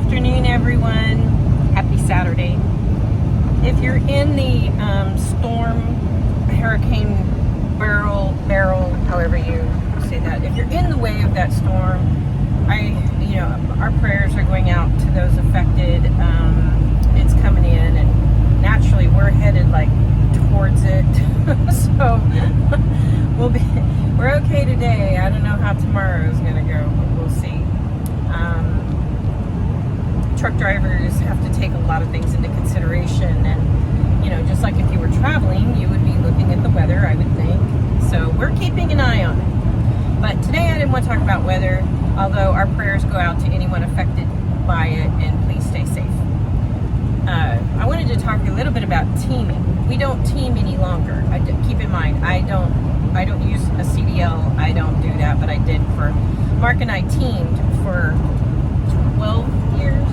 afternoon, everyone. Happy Saturday. If you're in the storm, hurricane barrel, however you say that, if you're in the way of that storm, our prayers are going out to those affected. It's coming in, and naturally we're headed towards it. So we're okay today. I don't know how tomorrow is gonna go, but we'll see. Truck drivers have to take a lot of things into consideration, and just like if you were traveling, you would be looking at the weather, I would think. So we're keeping an eye on it. But today I didn't want to talk about weather, although our prayers go out to anyone affected by it, and please stay safe. I wanted to talk a little bit about teaming. We don't team any longer. Keep in mind, I don't use a CDL. I don't do that, but I did for Mark and I teamed for 12 years.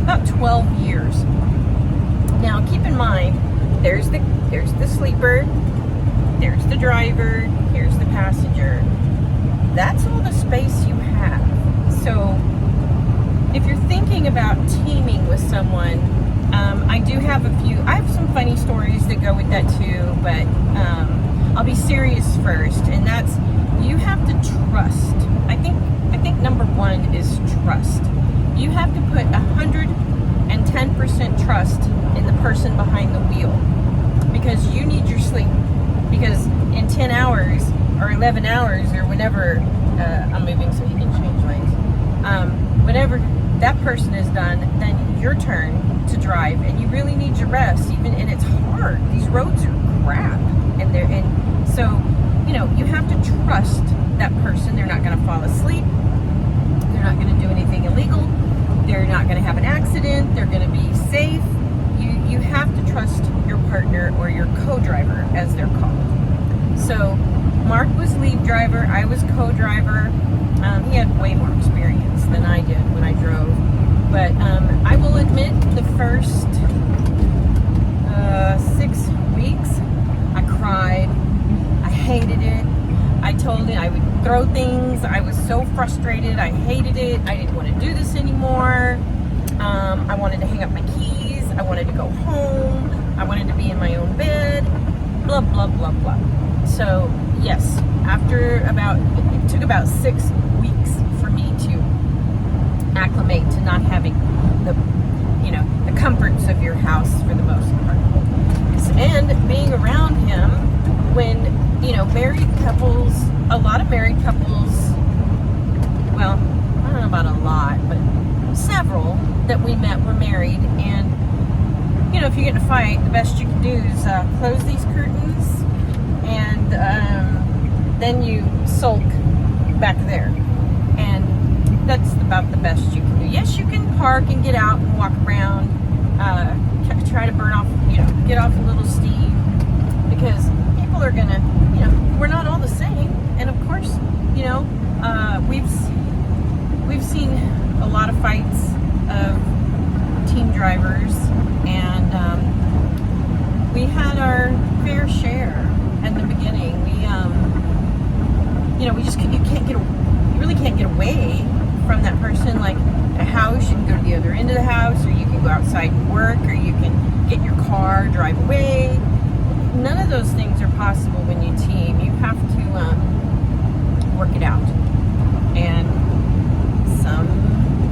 About 12 years. Now, keep in mind, there's the sleeper, there's the driver, here's the passenger. That's all the space you have. So, if you're thinking about teaming with someone, I have some funny stories that go with that too, but I'll be serious first, and that's, you have to trust. I think number one is trust. You have to put 110% trust in the person behind the wheel, because you need your sleep. Because in 10 hours or 11 hours or whenever, I'm moving so you can change lanes. Whenever that person is done, then your turn to drive, and you really need your rest. And it's hard. These roads are crap, and so you have to trust that person. They're not going to fall asleep. They're not going to do anything illegal. They're not going to have an accident. They're going to be safe. You have to trust your partner, or your co-driver, as they're called. So Mark was lead driver. I was co-driver. He had way more experience than I did when I drove. But I will admit, the first 6 weeks, I cried. I hated it. I told him I would throw things. I was so frustrated. I hated it. I didn't want to do this anymore. I wanted to hang up my keys. I wanted to go home. I wanted to be in my own bed. Blah, blah, blah, blah. So, yes, it took about 6 weeks for me to acclimate to not having the comforts of your house for the most part. And being around him when, married couples, a lot of married couples, well, I don't know about a lot, but several that we met were married, and, if you get in a fight, the best you can do is close these curtains, and then you sulk back there, and that's about the best you can do. Yes, you can park and get out and walk around, try to burn off, get off a little steam, because people are gonna, we're not all the same, and of course, we've seen a lot of fights of team drivers, and we had our fair share at the beginning. You really can't get away from that person. Like a house, you can go to the other end of the house, or you can go outside and work, or you can get in your car, drive away. None of those things are possible when you team. You have to work it out. And some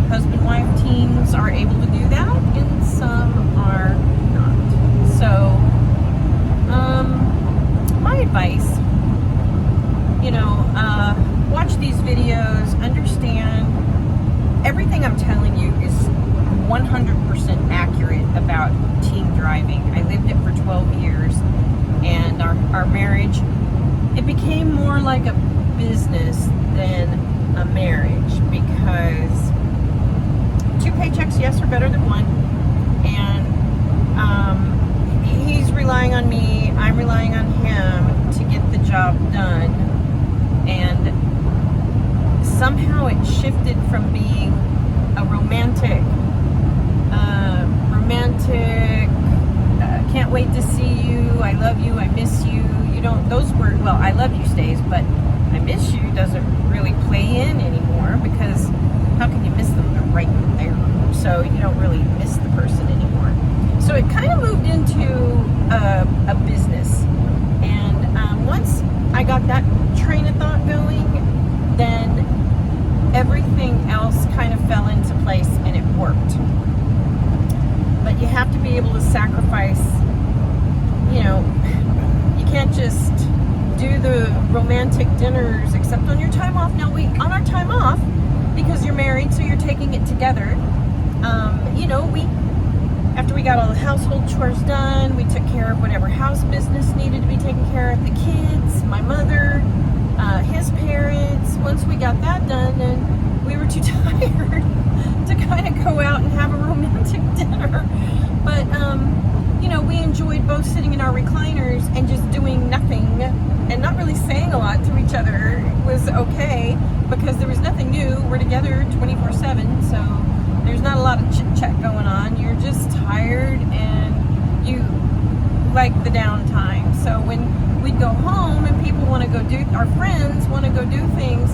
husband-wife teams are able to do that, and some are not. So, my advice, watch these videos, understand everything I'm telling you is 100% accurate about team driving. I lived it for 12 years, and our marriage, it became more like a business than a marriage, because 2 paychecks, yes, are better than one, and he's relying on me, I'm relying on him to get the job done, and somehow it shifted from being a romantic, can't wait to see you, I love you, I miss you, those were, well, I love you stays, but I miss you doesn't really play in anymore, because how can you miss them? They're right there. So so you don't really miss the person anymore. So it kind of moved into a business. And once I got that train of thought going, then everything else kind of fell into place and it worked. But you have to be able to sacrifice, you know, you can't just do the romantic dinners except on your time off. Now, on our time off, because you're married, so you're taking it together, you know, after we got all the household chores done, we took care of whatever house business needed to be taken care of, the kids, my mother, his parents. Once we got that done, then we were too tired to kind of go out and have a romantic dinner. But, you know, we enjoyed both sitting in our recliners and just doing nothing and not really saying a lot to each other. It was okay because there was nothing new. We're together 24/7, so there's not a lot of chit-chat going on. You're just tired and you like the downtime. So when we'd go home and people want to go do, our friends want to go do things,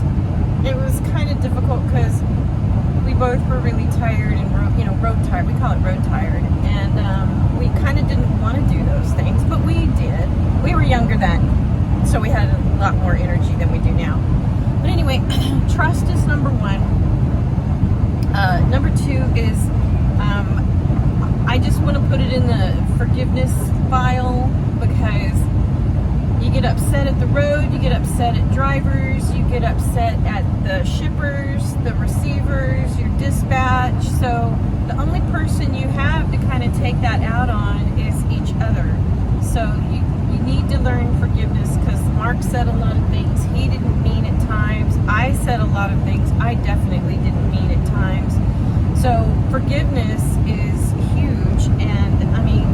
it was kind of difficult because we both were really tired and road tired. We call it road tired, and we kind of didn't want to do those things, but we did. We were younger then, so we had a lot more energy than we do now. But anyway, trust is number one. Number two is I just want to put it in the forgiveness file, because you get upset at the road, you get upset at drivers, you get upset at the shippers, the receivers, your dispatch. So the only person you have to kind of take that out on is each other. So you need to learn forgiveness, because Mark said a lot of things he didn't mean at times. I said a lot of things I definitely didn't mean at times. So forgiveness is huge, and I mean,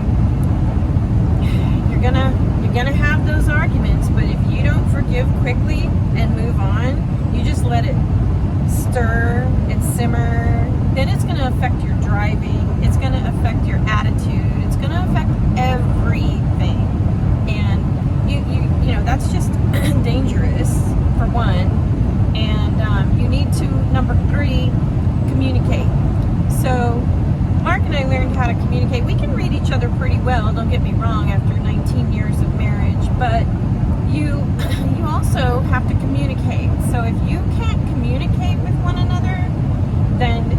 you're gonna have those arguments, but if you don't forgive quickly and move on, you just let it stir and simmer, then it's gonna affect your driving, it's gonna affect your attitude, it's gonna affect everything. And you know, that's just dangerous, for one. And you need to, number three, communicate. So Mark and I learned how to communicate. We can read each other pretty well, don't get me wrong, after 19 years of marriage, but you also have to communicate. So if you can't communicate with one another, then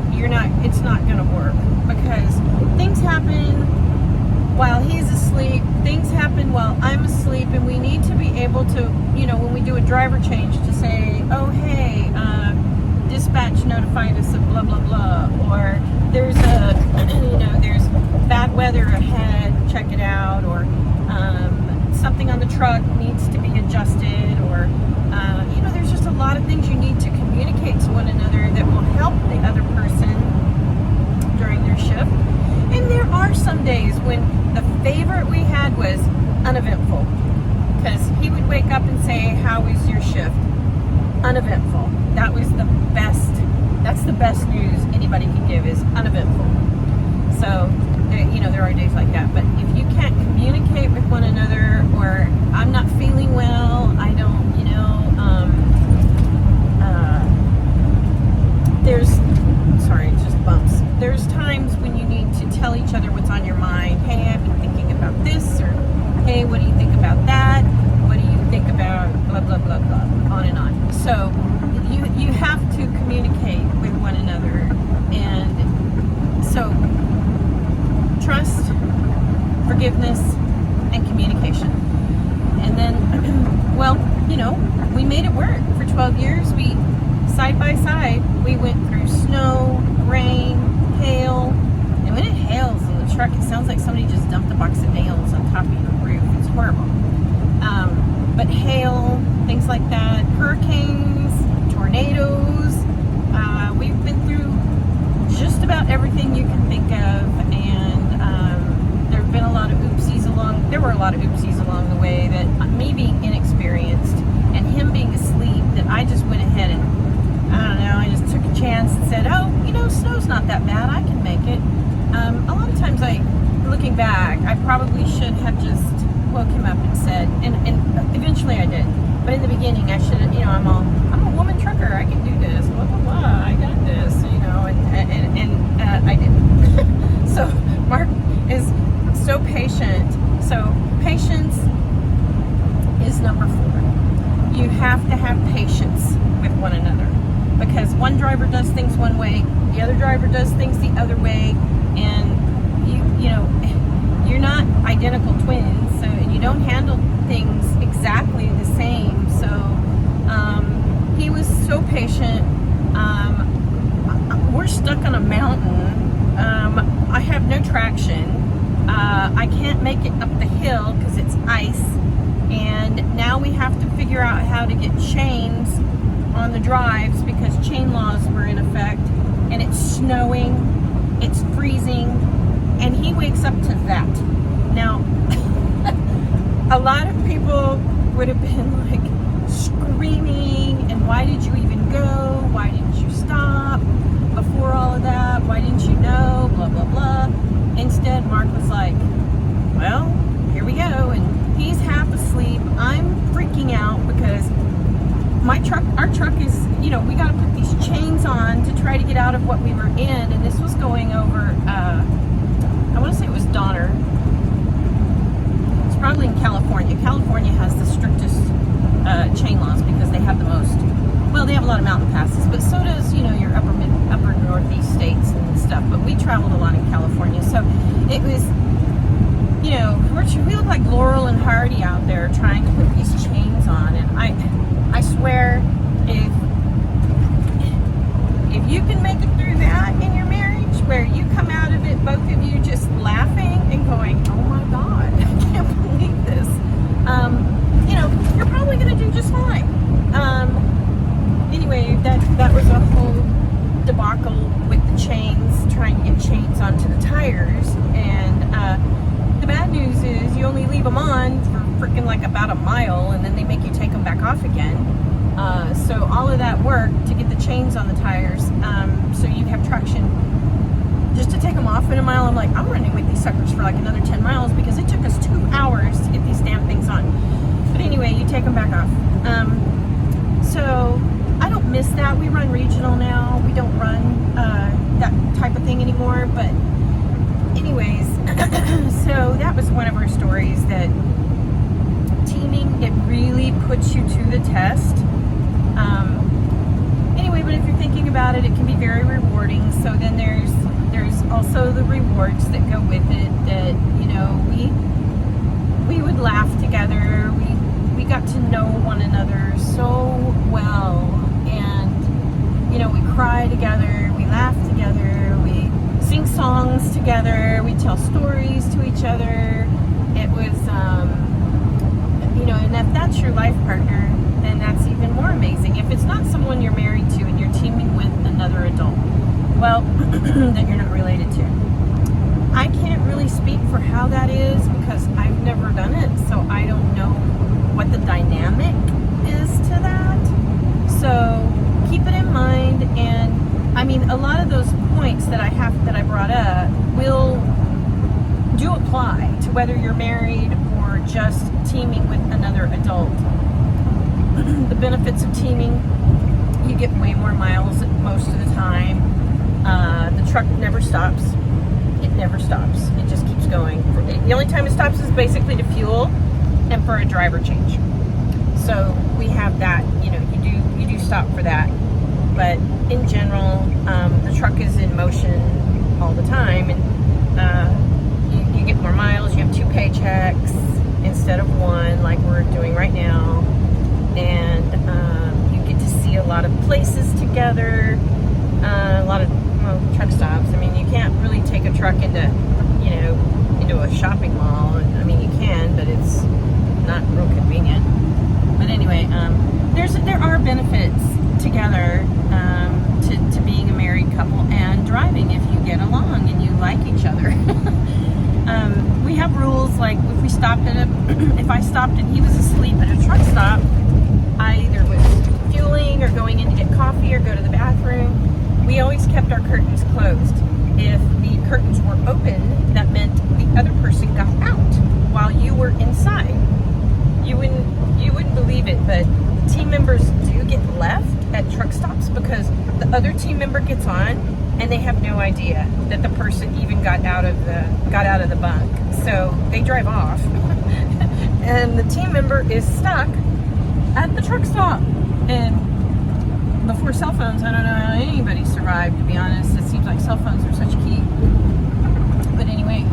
it's not going to work, because things happen while he's asleep, things happen while I'm asleep, and we need to be able to, you know, when we do a driver change, to say, oh, hey, dispatch notified us of blah, blah, blah, or there's there's bad weather ahead, check it out, or something on the truck needs to be adjusted, or, there's just a lot of things you need to communicate to one another that will help the other person during their shift. And there are some days when the favorite we had was uneventful, because he would wake up and say, how was your shift? Uneventful. That was the best. That's the best news anybody can give, is uneventful. So, there are days like that. But if you can't communicate with one another, or I'm not feeling well, I don't, just bumps. There's times when you need to tell each other what's on your mind. Hey, I've been thinking about this, or hey, what do you think about that? What do you think about blah, blah, blah, blah, on and on. So you have to communicate with one another. And so trust, forgiveness, and communication. And then, we made it work for 12 years. We, side by side, we went through snow, rain, hail. And when it hails in the truck, it sounds like somebody just dumped a box of nails on top of your roof. It's horrible. But hail, things like that, hurricanes, tornadoes. We've been through just about everything you can think of, and there have been a lot of oopsies along. There were a lot of oopsies along the way, that me being inexperienced and him being asleep, that I just went ahead and I just took a chance and said, snow's not that bad, I can make it. A lot of times, looking back, I probably should have just woke him up and said, and eventually I did. But in the beginning, I should have, I'm a woman trucker, I can do this, blah, blah, blah, I got this, and I didn't. one driver does things one way, the other driver does things the other way, and you know, you're not identical twins, so, and you don't handle things exactly the same. So he was so patient. We're stuck on a mountain. I have no traction. I can't make it up the hill because it's ice, and now we have to figure out how to get chains on the drives because chain laws were in effect, and it's snowing, it's freezing, and he wakes up to that. Now, a lot of people would have been like screaming, and why did you even go? Why didn't you stop before all of that? Why didn't you know? Blah, blah, blah. Instead, Mark was like, well, here we go. And he's half asleep. I'm freaking out because our truck is, you know, we got to put these chains on to try to get out of what we were in. And this was going over, I want to say it was Donner. It's probably in California. California has the strictest chain laws because they have the most, well, they have a lot of mountain passes, but so does, you know, your upper northeast states and stuff. But we traveled a lot in California, so it was, you know, we look like Laurel and Hardy out there trying to put these chains on. And I swear, if you can make it through that in your marriage, where you come out of it, both of you just laughing and going, oh my God, I can't believe this. You know, you're probably going to do just fine. Anyway, that was a whole debacle with the chains, trying to get chains onto the tires. And the bad news is you only leave them on for freaking like about a mile, and then they make you take them back off again. So all of that work to get the chains on the tires, so you have traction just to take them off in a mile. I'm like, I'm running with these suckers for like another 10 miles because it took us 2 hours to get these damn things on. But anyway, you take them back off. So I don't miss that. We run regional now. We don't run that type of thing anymore. But anyways, so that was one of our stories, that teaming, it really puts you to the test. Anyway, but if you're thinking about it, it can be very rewarding. So then there's also the rewards that go with it, that, you know, we would laugh together. We got to know one another so well, and, you know, we cry together, we laugh together, we sing songs together, we tell stories to each other. It was, you know, and if that's your life partner, then that's even more amazing. If it's not someone you're married to and you're teaming with another adult, well, that you're not related to. I can't really speak for how that is because I've never done it, so I don't know what the dynamic is to that. So keep it in mind. And I mean, a lot of those points that I brought up do apply to whether you're married or just teaming with another adult. The benefits of teaming: you get way more miles most of the time. The truck never stops. It never stops. It just keeps going. The only time it stops is basically to fuel and for a driver change. So we have that, you know, you do stop for that. But in general, the truck is in motion all the time, and you get more miles. You have 2 paychecks instead of 1, like we're doing right now, and you get to see a lot of places together, a lot of truck stops. I mean, you can't really take a truck into a shopping mall. I mean, you can, but it's not real convenient. But anyway, there are benefits together to being a married couple and driving if you get along and you like each other. We have rules, like if I stopped and he was asleep at a truck stop, I either was fueling or going in to get coffee or go to the bathroom. We always kept our curtains closed. If the curtains were open, that meant the other person got out while you were inside. You wouldn't believe it, but team members do get left at truck stops because the other team member gets on and they have no idea that the person even got out of the bunk. So they drive off and the team member is stuck at the truck stop. And before cell phones, I don't know how anybody survived, to be honest. It seems like cell phones are such key. But anyway,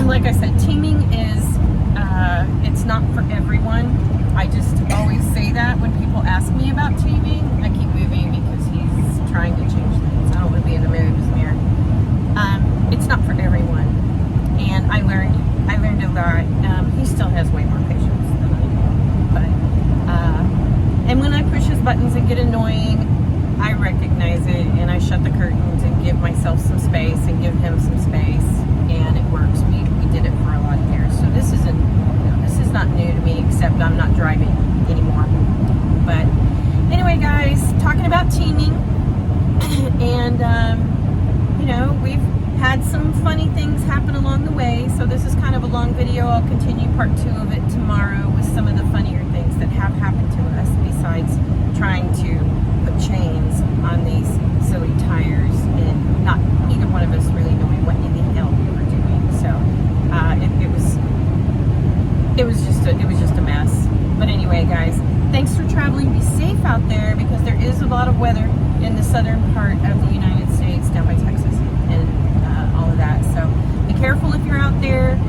like I said, teaming is, it's not for everyone. I just always say that when people ask me about teaming. I keep moving because he's trying to change things. I don't want to be in the mirror with his mirror. It's not for everyone. And I learned a lot. He still has way more patience than I do. But, and when I push his buttons and get annoying, I recognize it and I shut the curtains and give myself some space and give him some space, and it works. We did it for a lot of years. So this is not new to me, except I'm not driving anymore. But anyway, guys, talking about teaming, and we've had some funny things happen along the way. So this is kind of a long video. I'll continue part 2 of it tomorrow with some of the funnier things that have happened to us, besides trying to put chains on these silly tires and not either one of us really knowing what in the hell we were doing. So it was just a mess. But anyway, guys, thanks for traveling. Be safe out there, because there is a lot of weather in the southern part of the United States, down by Texas and all of that. So be careful if you're out there.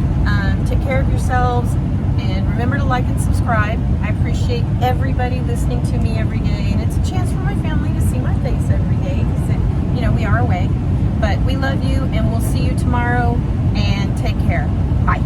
Take care of yourselves, and remember to like and subscribe. I appreciate everybody listening to me every day, and it's a chance for my family to see my face every day, because we are away. But we love you, and we'll see you tomorrow, and take care. Bye.